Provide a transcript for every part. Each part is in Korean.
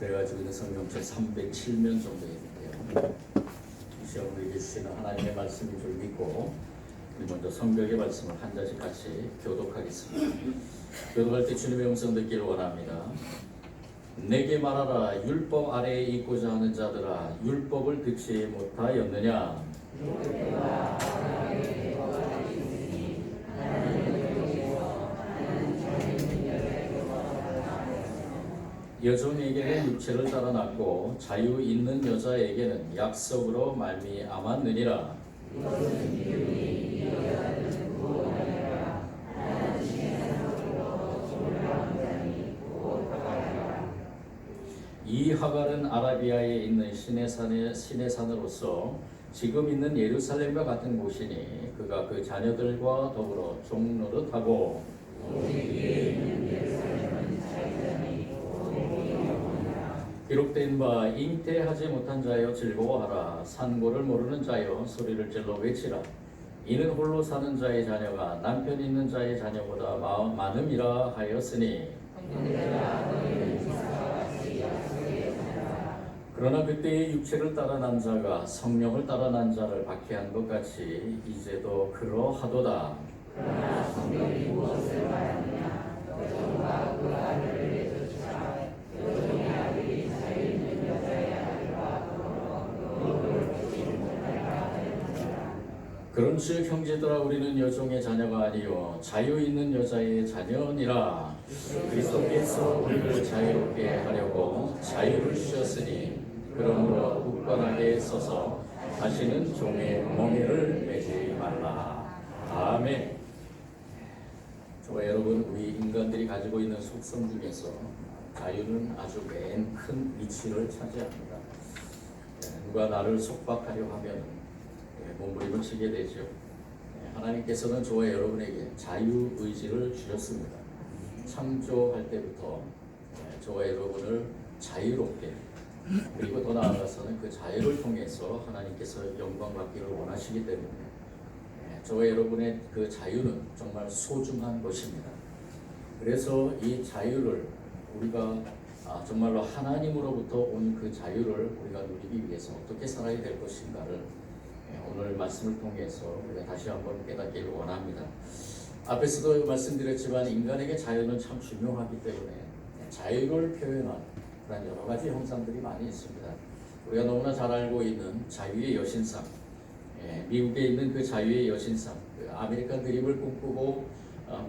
그래가지고 있는 성경책 307면 정도 있는데요. 이 시간 우리에게 주시는 하나님의 말씀인 줄 믿고 우리 먼저 성경의 말씀을 한 자씩 같이 교독하겠습니다. 교독할 때 주님의 음성 듣기를 원합니다. 내게 말하라. 율법 아래에 있고자 하는 자들아, 율법을 듣지 못하였느냐? 여종에게는 육체를 따라 낳고 자유 있는 여자에게는 약속으로 말미암았느니라. 이 하갈은 아라비아에 있는 신의 산으로서 지금 있는 예루살렘과 같은 곳이니 그가 그 자녀들과 더불어 종노릇하고 기록된 바 잉태하지 못한 자여 즐거워하라. 산고를 모르는 자여 소리를 질러 외치라. 이는 홀로 사는 자의 자녀가 남편 있는 자의 자녀보다 많음이라 하였으니 그러나 그때의 육체를 따라 난 자가 성령을 따라 난 자를 박해한 것 같이 이제도 그러하도다. 그러나 성령이 무엇을 말하느냐? 여종과 그 아들을 내쫓으라. 여종의 아들이 자유 있는 여자의 아들과 더불어 그런즉 형제들아, 우리는 여종의 자녀가 아니요 자유 있는 여자의 자녀니라. 그리스도께서 우리를 자유롭게 하려고 자유를 주셨으니 그러므로 굳건하게 서서 다시는 종의 멍에를 매지 말라. 아멘. 저와 여러분, 우리 인간들이 가지고 있는 속성 중에서 자유는 아주 맨 큰 위치를 차지합니다. 누가 나를 속박하려 하면 몸부림을 치게 되죠. 하나님께서는 저와 여러분에게 자유의지를 주셨습니다. 창조할 때부터 저와 여러분을 자유롭게, 그리고 더 나아가서는 그 자유를 통해서 하나님께서 영광 받기를 원하시기 때문에 저와 여러분의 그 자유는 정말 소중한 것입니다. 그래서 이 자유를 우리가 정말로 하나님으로부터 온 그 자유를 우리가 누리기 위해서 어떻게 살아야 될 것인가를 오늘 말씀을 통해서 우리가 다시 한번 깨닫기를 원합니다. 앞에서도 말씀드렸지만 인간에게 자유는 참 중요하기 때문에 자유를 표현한 그런 여러 가지 형상들이 많이 있습니다. 우리가 너무나 잘 알고 있는 자유의 여신상, 미국에 있는 그 자유의 여신상, 그 아메리칸 드림을 꿈꾸고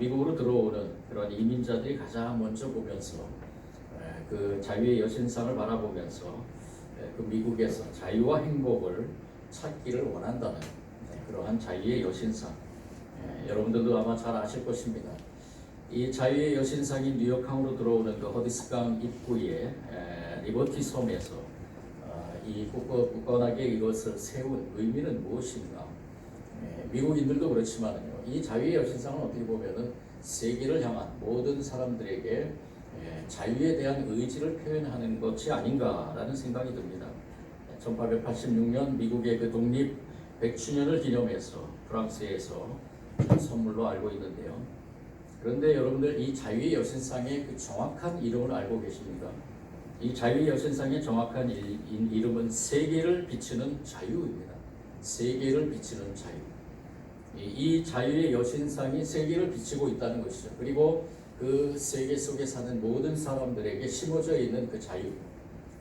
미국으로 들어오는 그런 이민자들이 가장 먼저 보면서 그 자유의 여신상을 바라보면서 그 미국에서 자유와 행복을 찾기를 원한다는 그러한 자유의 여신상, 여러분들도 아마 잘 아실 것입니다. 이 자유의 여신상이 뉴욕항으로 들어오는 그 허디스강 입구에 리버티 섬에서 이 굳건하게 이것을 세운 의미는 무엇인가? 미국인들도 그렇지만요, 이 자유의 여신상은 어떻게 보면은 세계를 향한 모든 사람들에게 자유에 대한 의지를 표현하는 것이 아닌가라는 생각이 듭니다. 1886년 미국의 그 독립 100주년을 기념해서 프랑스에서 선물로 알고 있는데요. 그런데 여러분들, 이 자유의 여신상의 그 정확한 이름을 알고 계십니까? 이 자유의 여신상의 정확한 이름은 세계를 비추는 자유입니다. 세계를 비추는 자유. 이 자유의 여신상이 세계를 비추고 있다는 것이죠. 그리고 그 세계 속에 사는 모든 사람들에게 심어져 있는 그 자유,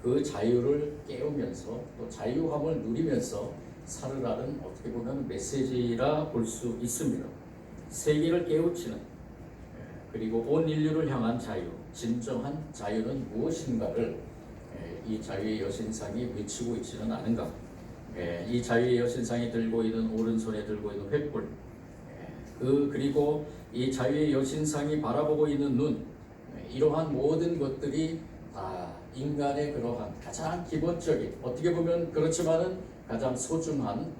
그 자유를 깨우면서 또 자유함을 누리면서 살으라는 어떻게 보면 메시지라 볼 수 있습니다. 세계를 깨우치는, 그리고 온 인류를 향한 자유, 진정한 자유는 무엇인가를 이 자유의 여신상이 외치고 있지는 않은가. 이 자유의 여신상이 들고 있는, 오른손에 들고 있는 횃불, 그리고 이 자유의 여신상이 바라보고 있는 눈, 이러한 모든 것들이 다 인간의 그러한 가장 기본적인, 어떻게 보면 그렇지만은 가장 소중한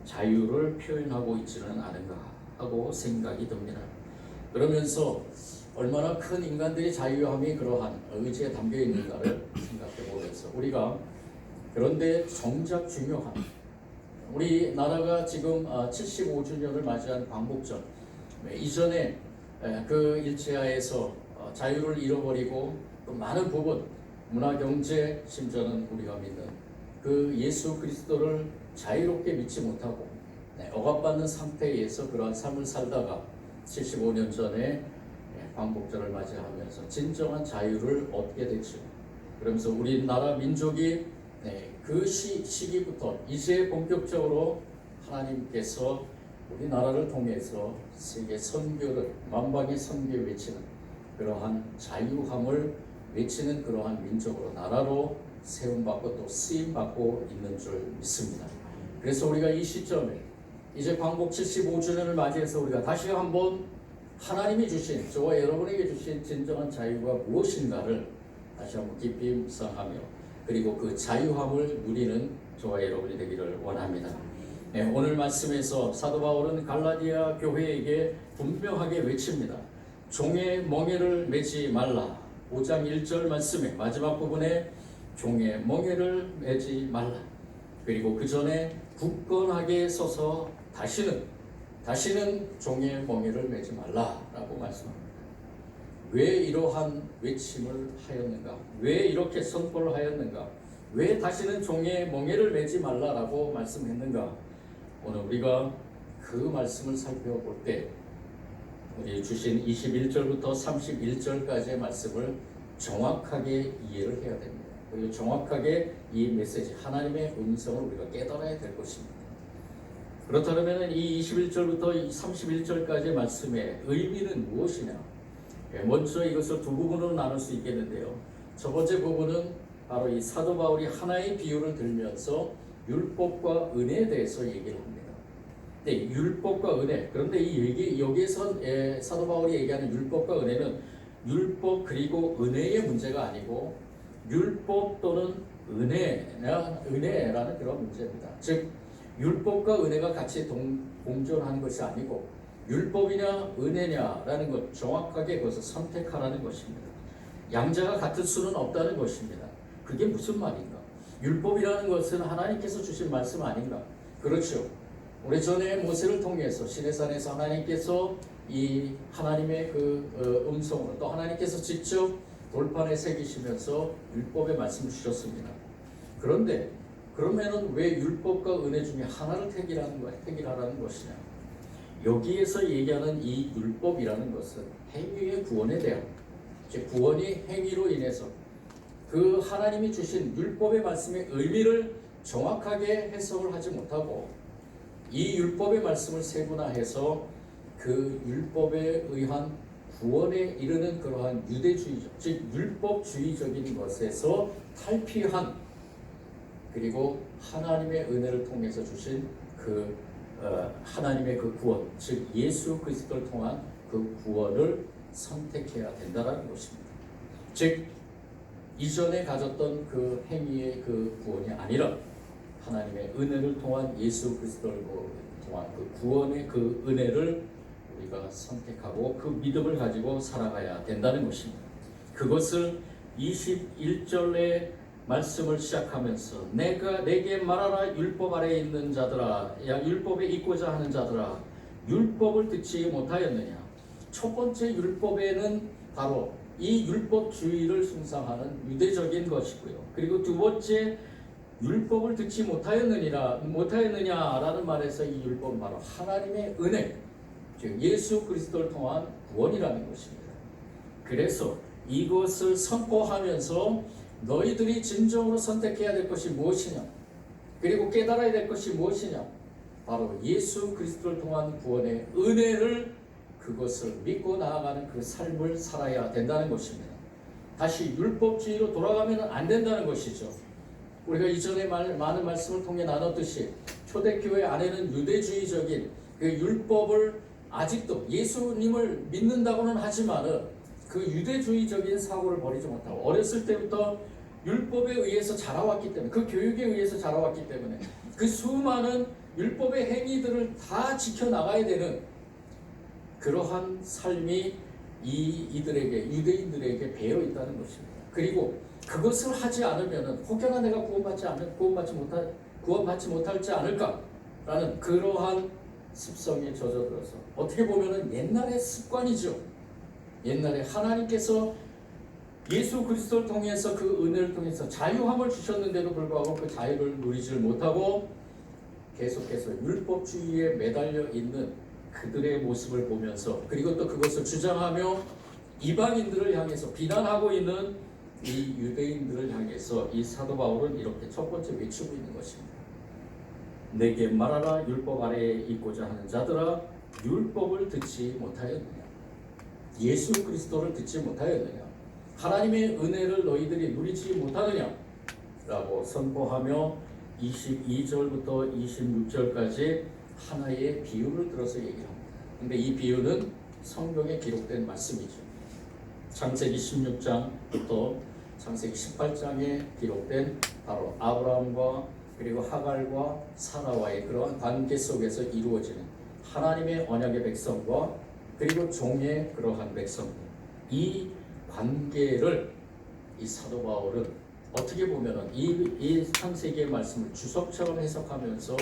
자유를 표현하고 있지는 않은가 하고 생각이 듭니다. 그러면서 얼마나 큰 인간들의 자유함이 그러한 의지에 담겨 있는가를 생각해 보면서 우리가, 그런데 정작 중요한, 우리나라가 지금 75주년을 맞이한 광복절 이전에 그 일제하에서 자유를 잃어버리고 또 많은 부분 문화, 경제, 심지어는 우리가 믿는 그 예수 그리스도를 자유롭게 믿지 못하고 억압받는 상태에서 그러한 삶을 살다가 75년 전에 광복절을 맞이하면서 진정한 자유를 얻게 됐죠. 그러면서 우리나라 민족이 그 시기부터 이제 본격적으로 하나님께서 우리나라를 통해서 세계 선교를 만방의 선교 외치는 그러한 자유함을 외치는 그러한 민족으로 나라로 세움받고 또 쓰임받고 있는 줄 믿습니다. 그래서 우리가 이 시점에 이제 광복 75주년을 맞이해서 우리가 다시 한번 하나님이 주신 저와 여러분에게 주신 진정한 자유가 무엇인가를 다시 한번 깊이 묵상하며 그리고 그 자유함을 누리는 저와 여러분이 되기를 원합니다. 오늘 말씀에서 사도 바울은 갈라디아 교회에게 분명하게 외칩니다. 종의 멍에를 매지 말라. 5장 1절 말씀의 마지막 부분에 종의 멍에를 매지 말라. 그리고 그 전에 굳건하게 서서 다시는 종의 멍에를 매지 말라라고 말씀합니다. 왜 이러한 외침을 하였는가? 왜 이렇게 선포를 하였는가? 왜 다시는 종의 멍에를 매지 말라라고 말씀했는가? 오늘 우리가 그 말씀을 살펴볼 때 우리 주신 21절부터 31절까지의 말씀을 정확하게 이해를 해야 됩니다. 그리고 정확하게 이 메시지, 하나님의 음성을 우리가 깨달아야 될 것입니다. 그렇다면 이 21절부터 31절까지의 말씀의 의미는 무엇이냐? 먼저 이것을 두 부분으로 나눌 수 있겠는데요. 첫 번째 부분은 바로 이 사도 바울이 하나의 비유를 들면서 율법과 은혜에 대해서 얘기를 합니다. 네, 율법과 은혜. 그런데 여기에서 사도 바울이 얘기하는 율법과 은혜는 율법 그리고 은혜의 문제가 아니고 율법 또는 은혜라는 그런 문제입니다. 즉 율법과 은혜가 같이 공존하는 것이 아니고 율법이냐 은혜냐라는 것 정확하게 그것을 선택하라는 것입니다. 양자가 같을 수는 없다는 것입니다. 그게 무슨 말인가? 율법이라는 것은 하나님께서 주신 말씀 아닌가? 그렇죠. 오래전에 모세를 통해서 시내산에서 하나님께서 이 하나님의 그 음성으로 또 하나님께서 직접 돌판에 새기시면서 율법의 말씀을 주셨습니다. 그런데 그러면은 왜 율법과 은혜 중에 하나를 택일하라는 것이냐? 여기에서 얘기하는 이 율법이라는 것은 행위의 구원에 대한, 즉 구원이 행위로 인해서 그 하나님이 주신 율법의 말씀의 의미를 정확하게 해석을 하지 못하고 이 율법의 말씀을 세분화해서 그 율법에 의한 구원에 이르는 그러한 유대주의적, 즉 율법주의적인 것에서 탈피한 그리고 하나님의 은혜를 통해서 주신 그 하나님의 그 구원, 즉 예수 그리스도를 통한 그 구원을 선택해야 된다는 것입니다. 즉 이전에 가졌던 그 행위의 그 구원이 아니라 하나님의 은혜를 통한 예수 그리스도를 통한 그 구원의 그 은혜를 우리가 선택하고 그 믿음을 가지고 살아가야 된다는 것입니다. 그것을 21절의 말씀을 시작하면서 내게 말하라 율법 아래에 있는 자들아, 율법에 있고자 하는 자들아, 율법을 듣지 못하였느냐. 첫 번째 율법에는 바로 이 율법주의를 숭상하는 유대적인 것이고요. 그리고 두 번째 율법을 듣지 못하였느냐라는 말에서 이 율법은 바로 하나님의 은혜, 즉 예수 그리스도를 통한 구원이라는 것입니다. 그래서 이것을 선포하면서 너희들이 진정으로 선택해야 될 것이 무엇이냐, 그리고 깨달아야 될 것이 무엇이냐, 바로 예수 그리스도를 통한 구원의 은혜를, 그것을 믿고 나아가는 그 삶을 살아야 된다는 것입니다. 다시 율법주의로 돌아가면 안 된다는 것이죠. 우리가 이전에 많은 말씀을 통해 나눴듯이 초대교회 안에는 유대주의적인 그 율법을 아직도 예수님을 믿는다고는 하지만은 그 유대주의적인 사고를 버리지 못하고 어렸을 때부터 율법에 의해서 자라왔기 때문에, 그 교육에 의해서 자라왔기 때문에 그 수많은 율법의 행위들을 다 지켜나가야 되는 그러한 삶이 이들에게, 유대인들에게 배어 있다는 것입니다. 그리고 그것을 하지 않으면은 혹여나 내가 구원받지 못할지 않을까라는 그러한 습성에 젖어들어서 어떻게 보면은 옛날의 습관이죠. 옛날에 하나님께서 예수 그리스도를 통해서 그 은혜를 통해서 자유함을 주셨는데도 불구하고 그 자유를 누리질 못하고 계속해서 율법주의에 매달려 있는 그들의 모습을 보면서, 그리고 또 그것을 주장하며 이방인들을 향해서 비난하고 있는 이 유대인들을 향해서 이 사도 바울은 이렇게 첫 번째 외치고 있는 것입니다. 내게 말하라, 율법 아래에 있고자 하는 자들아, 율법을 듣지 못하였느냐? 예수 그리스도를 듣지 못하였느냐? 하나님의 은혜를 너희들이 누리지 못하느냐? 라고 선포하며 22절부터 26절까지 하나의 비유를 들어서 얘기합니다. 근데 이 비유는 성경에 기록된 말씀이죠. 창세기 16장부터 창세기 18장에 기록된 바로 아브라함과 그리고 하갈과 사라와의 그러한 관계 속에서 이루어지는 하나님의 언약의 백성과 그리고 종의 그러한 백성들, 이 관계를 이 사도 바울은 어떻게 보면은 이 창세기의 말씀을 주석처럼 해석하면서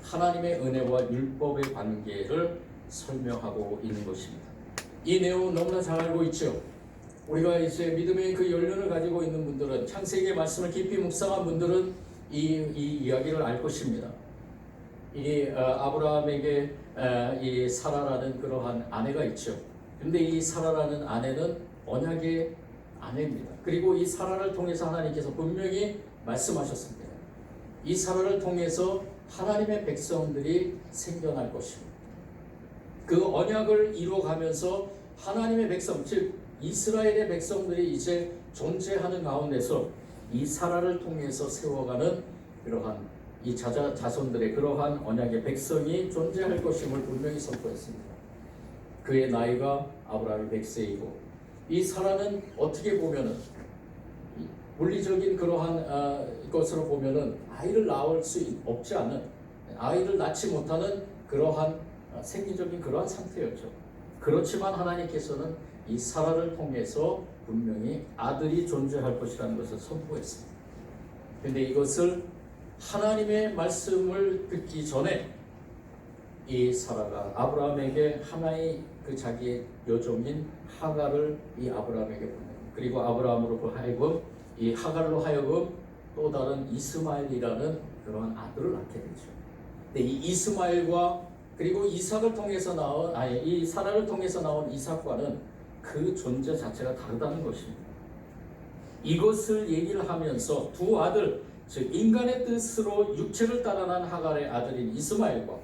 하나님의 은혜와 율법의 관계를 설명하고 있는 것입니다. 이 내용은 너무나 잘 알고 있죠. 우리가 이제 믿음의 그 연륜을 가지고 있는 분들은, 창세기의 말씀을 깊이 묵상한 분들은 이 이야기를 알 것입니다. 이 아브라함에게 이 사라라는 그러한 아내가 있죠. 근데 이 사라라는 아내는 언약의 아내입니다. 그리고 이 사라를 통해서 하나님께서 분명히 말씀하셨습니다. 이 사라를 통해서 하나님의 백성들이 생겨날 것입니다. 그 언약을 이루어가면서 하나님의 백성, 즉 이스라엘의 백성들이 이제 존재하는 가운데서 이 사라를 통해서 세워가는 그러한 이 자손들의 그러한 언약의 백성이 존재할 것임을 분명히 선포했습니다. 그의 나이가 아브라함의 100세이고 이 사라는 어떻게 보면은 물리적인 그러한 것으로 보면은 아이를 낳을 수 없지 않은, 아이를 낳지 못하는 그러한 생리적인 그러한 상태였죠. 그렇지만 하나님께서는 이 사라를 통해서 분명히 아들이 존재할 것이라는 것을 선포했습니다. 그런데 이것을 하나님의 말씀을 듣기 전에 이 사라가 아브라함에게 하나의 그 자기의 여종인 하갈을 이 아브라함에게 보냅니다. 그리고 아브라함으로 하여금 이 하갈로 하여금 또 다른 이스마엘이라는 그런 아들을 낳게 되죠. 근데 이 이스마엘과 그리고 이삭을 통해서 나온 이 사라를 통해서 나온 이삭과는 그 존재 자체가 다르다는 것입니다. 이것을 얘기를 하면서 두 아들, 즉 인간의 뜻으로 육체를 따라 난 하갈의 아들인 이스마엘과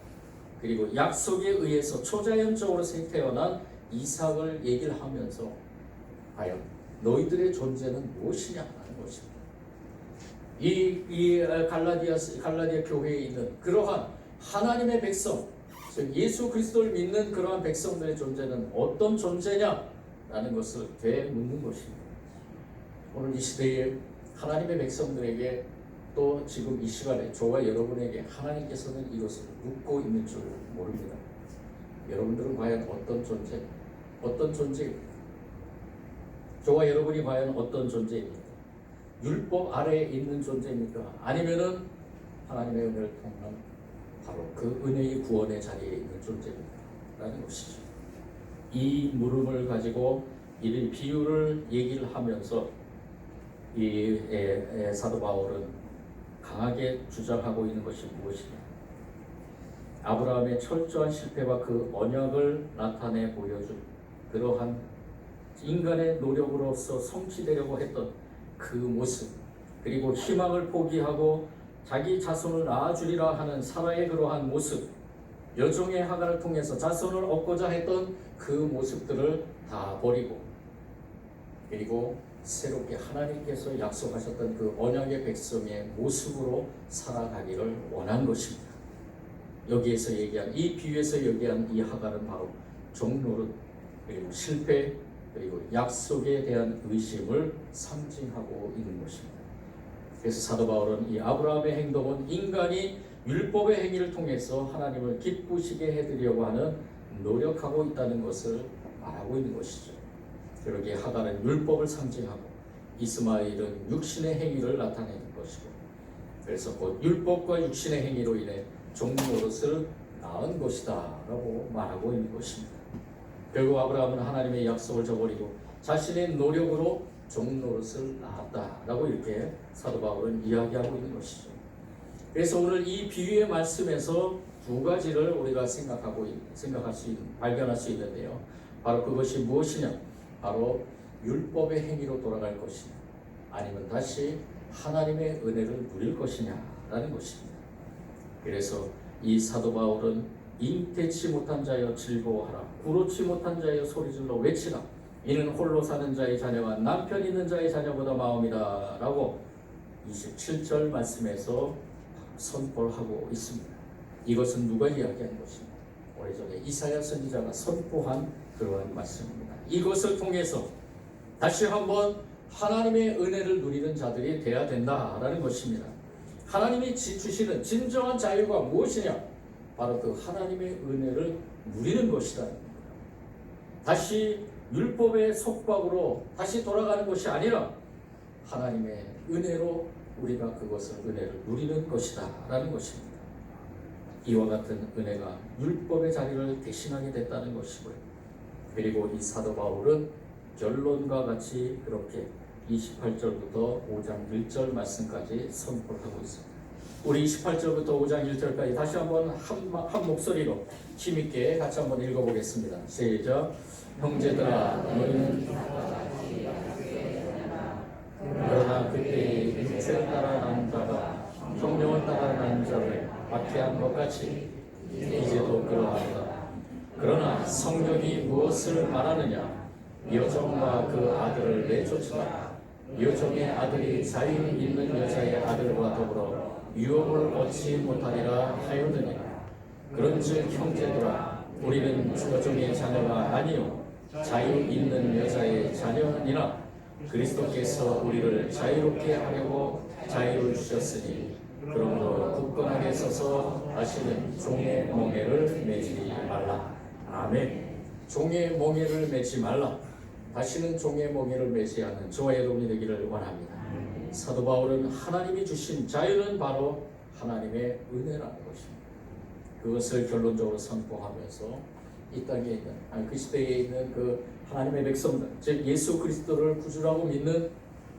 그리고 약속에 의해서 초자연적으로 태어난 이삭을 얘기를 하면서 과연 너희들의 존재는 무엇이냐 하는 것입니다. 이 갈라디아 교회에 있는 그러한 하나님의 백성, 즉 예수 그리스도를 믿는 그러한 백성들의 존재는 어떤 존재냐라는 것을 되묻는 것입니다. 오늘 이 시대에 하나님의 백성들에게 또 지금 이 시간에 저와 여러분에게 하나님께서는 이것을 묻고 있는 줄 모릅니다. 여러분들은 과연 어떤 존재입니까? 저와 여러분이 과연 어떤 존재입니까? 율법 아래에 있는 존재입니까? 아니면은 하나님의 은혜를 통한 바로 그 은혜의 구원의 자리에 있는 존재입니까? 라는 것이죠. 이 물음을 가지고 이 비유를 얘기를 하면서 이 사도 바울은 강하게 주장하고 있는 것이 무엇이냐? 아브라함의 철저한 실패와 그 언약을 나타내 보여준 그러한 인간의 노력으로서 성취되려고 했던 그 모습, 그리고 희망을 포기하고 자기 자손을 낳아주리라 하는 사라의 그러한 모습, 여종의 하갈을 통해서 자손을 얻고자 했던 그 모습들을 다 버리고, 그리고 새롭게 하나님께서 약속하셨던 그 언약의 백성의 모습으로 살아가기를 원한 것입니다. 여기에서 얘기한 이 비유에서 얘기한 이 하갈은 바로 종노릇, 그리고 실패, 그리고 약속에 대한 의심을 상징하고 있는 것입니다. 그래서 사도 바울은 이 아브라함의 행동은 인간이 율법의 행위를 통해서 하나님을 기쁘시게 해드리려고 하는 노력하고 있다는 것을 말하고 있는 것이죠. 그러기에 하갈은 율법을 상징하고 이스마엘은 육신의 행위를 나타내는 것이고, 그래서 곧 율법과 육신의 행위로 인해 종노릇을 낳은 것이다 라고 말하고 있는 것입니다. 결국 아브라함은 하나님의 약속을 저버리고 자신의 노력으로 종 노릇을 낳았다라고 이렇게 사도 바울은 이야기하고 있는 것이죠. 그래서 오늘 이 비유의 말씀에서 두 가지를 우리가 발견할 수 있는데요. 바로 그것이 무엇이냐? 바로 율법의 행위로 돌아갈 것이냐, 아니면 다시 하나님의 은혜를 누릴 것이냐라는 것입니다. 그래서 이 사도 바울은 잉태치 못한 자여 즐거워하라, 구로치 못한 자여 소리질러 외치라, 이는 홀로 사는 자의 자녀가 남편 있는 자의 자녀보다 마음이다 라고 27절 말씀에서 선포를 하고 있습니다. 이것은 누가 이야기한 것입니다? 오래전에 이사야 선지자가 선포한 그러한 말씀입니다. 이것을 통해서 다시 한번 하나님의 은혜를 누리는 자들이 되어야 된다라는 것입니다. 하나님이 주시는 진정한 자유가 무엇이냐? 바로 그 하나님의 은혜를 누리는 것이다. 다시 율법의 속박으로 다시 돌아가는 것이 아니라 하나님의 은혜로 우리가 그것을 은혜를 누리는 것이다 라는 것입니다. 이와 같은 은혜가 율법의 자리를 대신하게 됐다는 것이고요. 그리고 이 사도 바울은 결론과 같이 그렇게 28절부터 5장 1절 말씀까지 선포를 하고 있습니다. 우리 28절부터 5장 1절까지 다시 한번 한 목소리로 힘있게 같이 한번 읽어보겠습니다. 시작. 형제들아, 너희는 그러나 그때의 육체를 따라 난 자가 성령을 따라 난 자를 박해한 것 같이 이제도 그러하다. 그러나 성경이 무엇을 말하느냐? 여종과 그 아들을 내쫓으라. 여종의 아들이 자유 있는 여자의 아들과 더불어 유업을 얻지 못하리라 하였느니, 그런즉 형제들아, 우리는 여종의 자녀가 아니요 자유 있는 여자의 자녀니라. 그리스도께서 우리를 자유롭게 하려고 자유를 주셨으니 그러므로 굳건하게 서서 다시는 종의 멍에를 매지 말라. 아멘. 종의 멍에를 매지 말라. 다시는 종의 멍에를 매지 않는 저와 여러분이 되기를 원합니다. 사도 바울은 하나님이 주신 자유는 바로 하나님의 은혜라는 것입니다. 그것을 결론적으로 선포하면서 이 땅에 있는, 그 시대에 있는 그 하나님의 백성들, 즉 예수 그리스도를 구주라고 믿는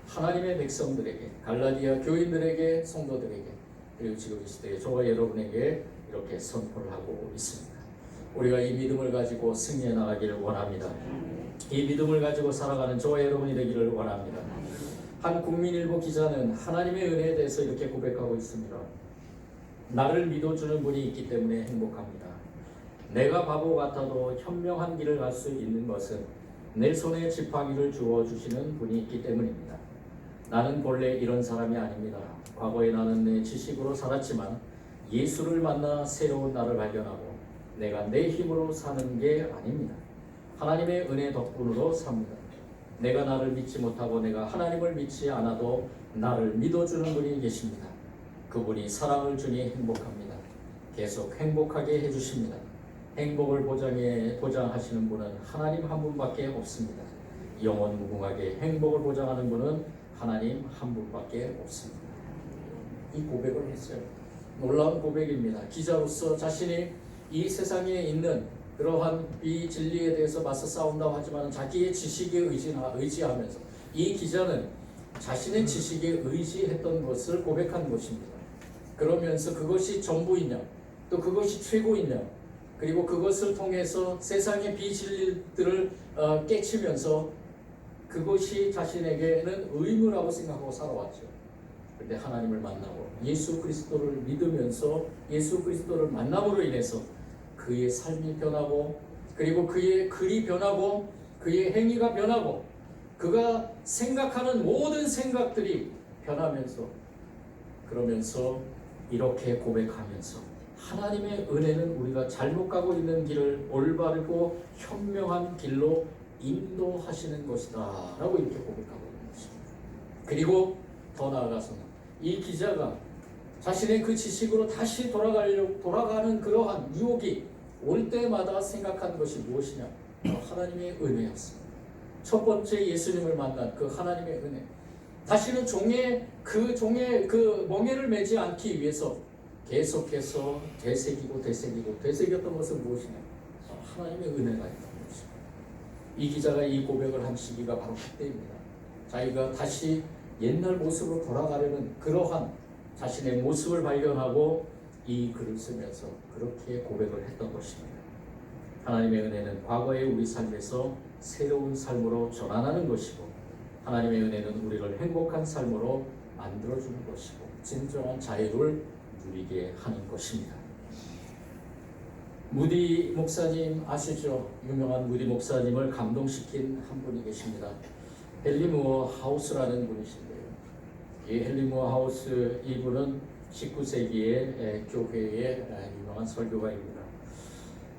하나님의 백성들에게, 갈라디아 교인들에게, 성도들에게, 그리고 지금 이 시대에 저와 여러분에게 이렇게 선포를 하고 있습니다. 우리가 이 믿음을 가지고 승리해 나가기를 원합니다. 이 믿음을 가지고 살아가는 저와 여러분이 되기를 원합니다. 한 국민일보 기자는 하나님의 은혜에 대해서 이렇게 고백하고 있습니다. 나를 믿어주는 분이 있기 때문에 행복합니다. 내가 바보 같아도 현명한 길을 갈 수 있는 것은 내 손에 지팡이를 주어주시는 분이 있기 때문입니다. 나는 본래 이런 사람이 아닙니다. 과거에 나는 내 지식으로 살았지만 예수를 만나 새로운 나를 발견하고 내가 내 힘으로 사는 게 아닙니다. 하나님의 은혜 덕분으로 삽니다. 내가 나를 믿지 못하고 내가 하나님을 믿지 않아도 나를 믿어주는 분이 계십니다. 그분이 사랑을 주니 행복합니다. 계속 행복하게 해주십니다. 행복을 보장하시는 분은 하나님 한 분밖에 없습니다. 영원 무궁하게 행복을 보장하는 분은 하나님 한 분밖에 없습니다. 이 고백을 했어요. 놀라운 고백입니다. 기자로서 자신이 이 세상에 있는 그러한 비진리에 대해서 맞서 싸운다고 하지만 자기의 지식에 의지하면서 이 기자는 자신의 지식에 의지했던 것을 고백한 것입니다. 그러면서 그것이 전부이냐, 또 그것이 최고이냐, 그리고 그것을 통해서 세상의 비진리들을 깨치면서 그것이 자신에게는 의무라고 생각하고 살아왔죠. 그런데 하나님을 만나고 예수 그리스도를 믿으면서 예수 그리스도를 만남으로 인해서 그의 삶이 변하고, 그리고 그의 글이 변하고, 그의 행위가 변하고, 그가 생각하는 모든 생각들이 변하면서, 그러면서 이렇게 고백하면서 하나님의 은혜는 우리가 잘못 가고 있는 길을 올바르고 현명한 길로 인도하시는 것이다 라고 이렇게 고백하고 있는 것입니다. 그리고 더 나아가서는 이 기자가 자신의 그 지식으로 다시 돌아가는 그러한 유혹이 올 때마다 생각한 것이 무엇이냐? 하나님의 은혜였습니다. 첫 번째 예수님을 만난 그 하나님의 은혜, 다시는 종의 그 멍에를 매지 않기 위해서 계속해서 되새겼던 것은 무엇이냐? 하나님의 은혜가 있다는 것입니다. 이 기자가 이 고백을 한 시기가 바로 그때입니다. 자기가 다시 옛날 모습으로 돌아가려는 그러한 자신의 모습을 발견하고 이 글을 쓰면서 그렇게 고백을 했던 것입니다. 하나님의 은혜는 과거의 우리 삶에서 새로운 삶으로 전환하는 것이고, 하나님의 은혜는 우리를 행복한 삶으로 만들어주는 것이고, 진정한 자유를 누리게 하는 것입니다. 무디 목사님 아시죠? 유명한 무디 목사님을 감동시킨 한 분이 계십니다. 헨리 무어 하우스라는 분이신데요. 이 헨리 무어 하우스 이분은 19세기의 교회의 유명한 설교가입니다.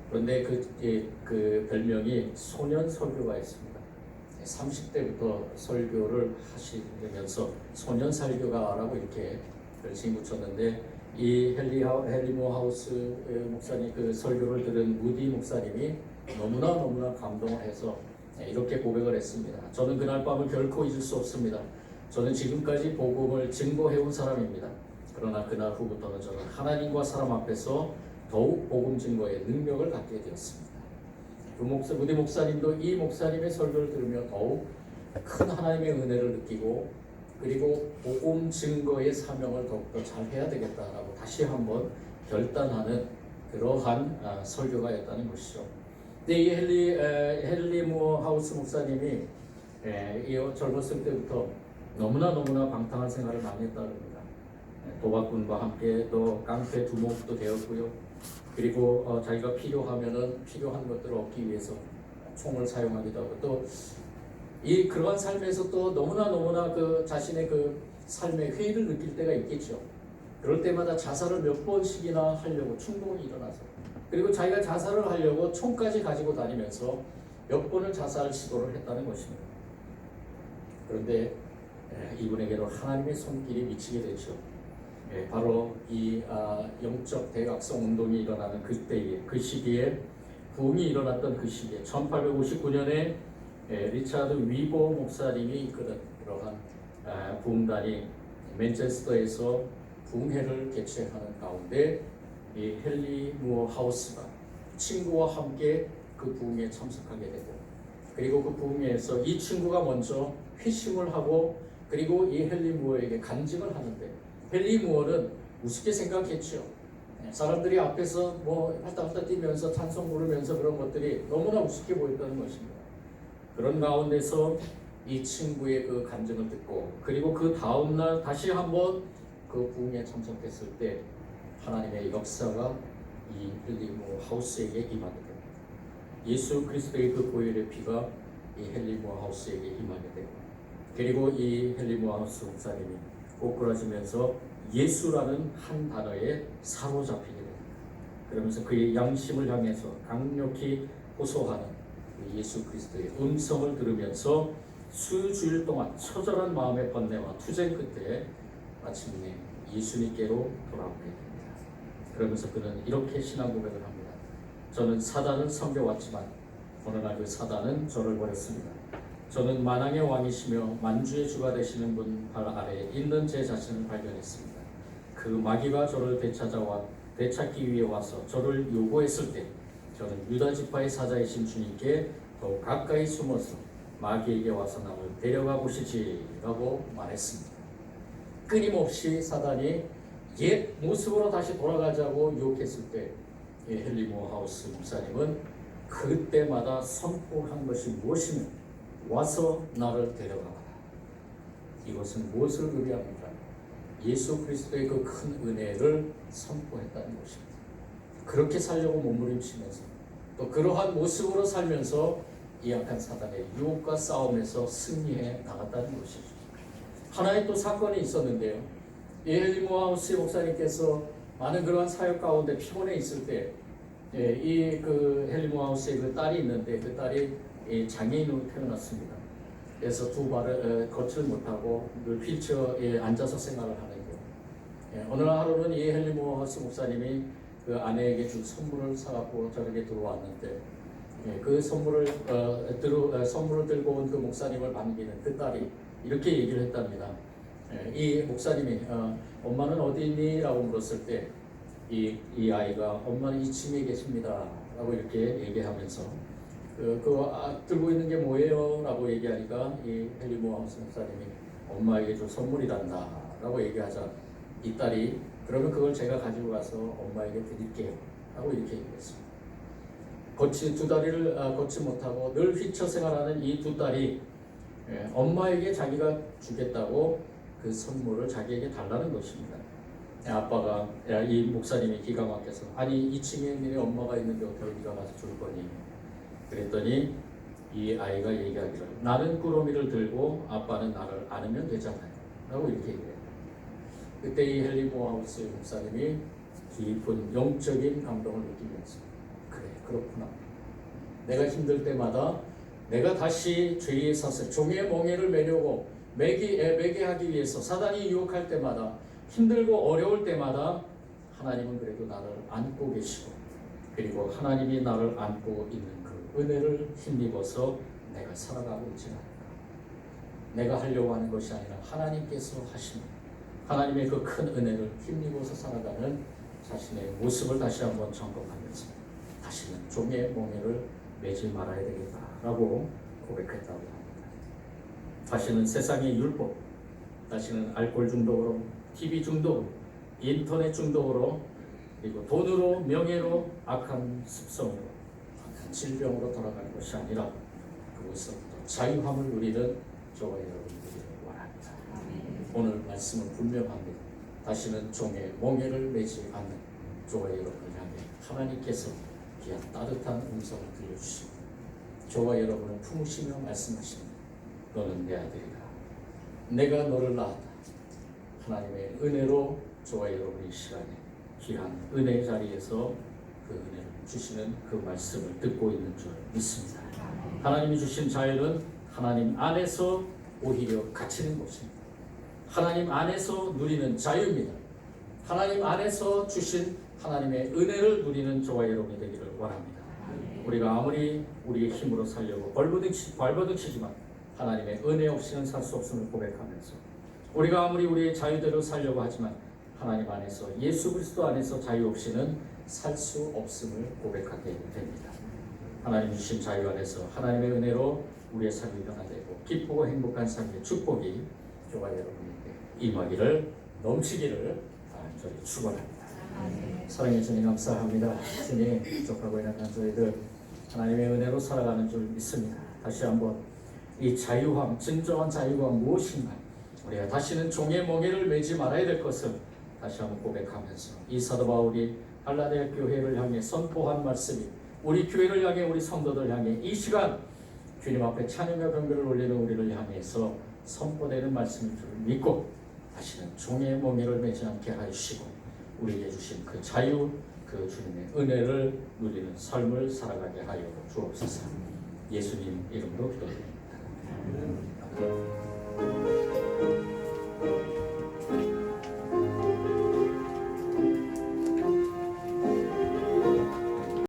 그런데 그 별명이 소년 설교가였습니다. 30대부터 설교를 하시면서 소년 설교가라고 이렇게 별칭 붙였는데, 이 헨리 무어 하우스 목사님 그 설교를 들은 무디 목사님이 너무나 감동을 해서 이렇게 고백을 했습니다. 저는 그날 밤을 결코 잊을 수 없습니다. 저는 지금까지 복음을 증거해온 사람입니다. 그러나 그날 후부터는 저는 하나님과 사람 앞에서 더욱 복음 증거의 능력을 갖게 되었습니다. 무디 목사님도 이 목사님의 설교를 들으며 더욱 큰 하나님의 은혜를 느끼고, 그리고 복음 증거의 사명을 더욱더 잘 해야 되겠다라고 다시 한번 결단하는 그러한 설교가였다는 것이죠. 근데 이 헨리 무어 하우스 목사님이 젊었을 때부터 너무나 방탕한 생활을 많이 했다고 합니다. 도박꾼과 함께 또 깡패 두목도 되었고요. 그리고 자기가 필요하면은 필요한 것들을 얻기 위해서 총을 사용하기도 하고, 또 그러한 삶에서 또 너무나 그 자신의 그 삶의 회의를 느낄 때가 있겠죠. 그럴 때마다 자살을 몇 번씩이나 하려고 충동이 일어나서, 그리고 자기가 자살을 하려고 총까지 가지고 다니면서 몇 번을 자살 시도를 했다는 것입니다. 그런데 이분에게도 하나님의 손길이 미치게 되죠. 바로 이 영적 대각성 운동이 일어나는 그때에, 그 시기에, 부흥이 일어났던 그 시기에 1859년에 리차드 위버 목사님이 이끄는 그러한 부흥단이 맨체스터에서 부흥회를 개최하는 가운데 이 헨리 무어 하우스가 친구와 함께 그 부흥에 참석하게 되고, 그리고 그 부흥회에서 이 친구가 먼저 회심을 하고, 그리고 이 헨리 무어에게 간증을 하는데, 헨리 무어는 우습게 생각했죠. 사람들이 앞에서 뭐 활딱활딱 뛰면서 찬송 부르면서 그런 것들이 너무나 우습게 보였다는 것입니다. 그런 가운데서 이 친구의 그 간증을 듣고, 그리고 그 다음날 다시 한번 그 부흥에 참석했을 때 하나님의 역사가 이 헨리 무어 하우스에게 임하게 됩니다. 예수 그리스도의 그 보혈의 피가 이 헨리 무어 하우스에게 임하게 되고, 그리고 이 헨리 무어 하우스 목사님이 꼬꾸라지면서 예수라는 한 단어에 사로잡히게 됩니다. 그러면서 그의 양심을 향해서 강력히 호소하는 예수 그리스도의 음성을 들으면서 수주일 동안 처절한 마음의 번뇌와 투쟁 끝에 마침내 예수님께로 돌아오게 됩니다. 그러면서 그는 이렇게 신앙 고백을 합니다. 저는 사단을 섬겨왔지만 어느 날 그 사단은 저를 버렸습니다. 저는 만왕의 왕이시며 만주의 주가 되시는 분 발 아래에 있는 제 자신을 발견했습니다. 그 마귀가 저를 되찾기 위해 와서 저를 요구했을 때 저는 유다 지파의 사자이신 주님께 더 가까이 숨어서 마귀에게 와서 나를 데려가 보시지라고 말했습니다. 끊임없이 사단이 옛 모습으로 다시 돌아가자고 유혹했을 때 헨리 무어 하우스 목사님은 그때마다 선포한 것이 무엇이며 와서 나를 데려가라. 이것은 무엇을 의미합니까? 예수 그리스도의 그 큰 은혜를 선포했다는 것입니다. 그렇게 살려고 몸부림치면서 또 그러한 모습으로 살면서 이 악한 사단의 유혹과 싸움에서 승리해 나갔다는 것이죠. 하나의 또 사건이 있었는데요. 헨리 무어 하우스 목사님께서 많은 그러한 사역 가운데 피곤해 있을 때 이 그 헨리 무어 하우스의 그 딸이 있는데, 그 딸이 장애인으로 태어났습니다. 그래서 두 발을 걷질 못하고 늘 휠체어에 앉아서 생활을 하는데, 어느 하루는 이 헨리 무어 하우스 목사님이 그 아내에게 준 선물을 사갖고 저에게 들어왔는데, 그 선물을 들고 온 그 목사님을 반기는 그 딸이 이렇게 얘기를 했답니다. 이 목사님이 엄마는 어디 있니? 라고 물었을 때 이 아이가 엄마는 이 층에 계십니다 라고 이렇게 얘기하면서 들고 있는 게 뭐예요? 라고 얘기하니까 이 헨리 모하우스 목사님이 엄마에게 줄 선물이란다 라고 얘기하자 이 딸이 그러면 그걸 제가 가지고 가서 엄마에게 드릴게요 라고 이렇게 얘기했습니다. 두 다리를 걷지 못하고 늘 휘쳐 생활하는 이 두 딸이 엄마에게 자기가 주겠다고 그 선물을 자기에게 달라는 것입니다. 아빠가 이 목사님이 기가 막혀서 아니 2층에 네 엄마가 있는데 어떻게 네가 가서 줄 거니? 그랬더니 이 아이가 얘기하기를 나는 꾸러미를 들고 아빠는 나를 안으면 되잖아요 라고 이렇게 얘기해요. 그때 이 헨리 모하우스 목사님이 깊은 영적인 감동을 느끼면서 그래 그렇구나. 내가 힘들 때마다 내가 다시 죄의 사슬 종의 멍에를 매려고 매게 하기 위해서 사단이 유혹할 때마다 힘들고 어려울 때마다 하나님은 그래도 나를 안고 계시고 그리고 하나님이 나를 안고 있는 그 은혜를 힘입어서 내가 살아가고 있지 않을까. 내가 하려고 하는 것이 아니라 하나님께서 하시는 하나님의 그 큰 은혜를 힘입어서 살아가는 자신의 모습을 다시 한번 점검하면서 다시는 종의 멍에를 매지 말아야 되겠다라고 고백했다고 합니다. 다시는 세상의 율법, 다시는 알코올 중독으로, TV 중독으로, 인터넷 중독으로, 그리고 돈으로, 명예로, 악한 습성으로, 악한 질병으로 돌아가는 것이 아니라 그것으로부터 자유함을 누리는 저와 여러분들이 원합니다. 오늘 말씀은 분명합니다. 다시는 종의 멍에를 매지 않는 저와 여러분을 향해 하나님께서 귀한 따뜻한 음성을 들려주시고 저와 여러분을 품으시며 말씀하십니다. 너는 내 아들이다. 내가 너를 낳았다. 하나님의 은혜로 저와 여러분이 이 시간에 귀한 은혜의 자리에서 그 은혜를 주시는 그 말씀을 듣고 있는 줄 믿습니다. 하나님이 주신 자유는 하나님 안에서 오히려 갇히는 것입니다. 하나님 안에서 누리는 자유입니다. 하나님 안에서 주신 하나님의 은혜를 누리는 저와 여러분이 되기를 원합니다. 우리가 아무리 우리의 힘으로 살려고 발버둥치지만 하나님의 은혜 없이는 살 수 없음을 고백하면서 우리가 아무리 우리의 자유대로 살려고 하지만 하나님 안에서 예수 그리스도 안에서 자유 없이는 살 수 없음을 고백하게 됩니다. 하나님 주신 자유 안에서 하나님의 은혜로 우리의 삶이 변화되고 기쁘고 행복한 삶의 축복이 저와 여러분에게 임하기를 넘치기를 저희 축원합니다. 사랑해 주님 감사합니다. 주님 부족하고 연약한 저희들 하나님의 은혜로 살아가는 줄 믿습니다. 다시 한번 이 자유함, 진정한 자유가 무엇인가 우리가 다시는 종의 멍에를 매지 말아야 될 것을 다시 한번 고백하면서 이 사도 바울이 갈라디아 교회를 향해 선포한 말씀이 우리 교회를 향해 우리 성도들 향해 이 시간 주님 앞에 찬양과 경배를 올리는 우리를 향해서 선포되는 말씀인 줄 믿고 다시는 종의 멍에를 매지 않게 하시고 우리에게 주신 그 자유, 그 주님의 은혜를 누리는 삶을 살아가게 하여 주옵소서. 예수님 이름으로 기도드립니다.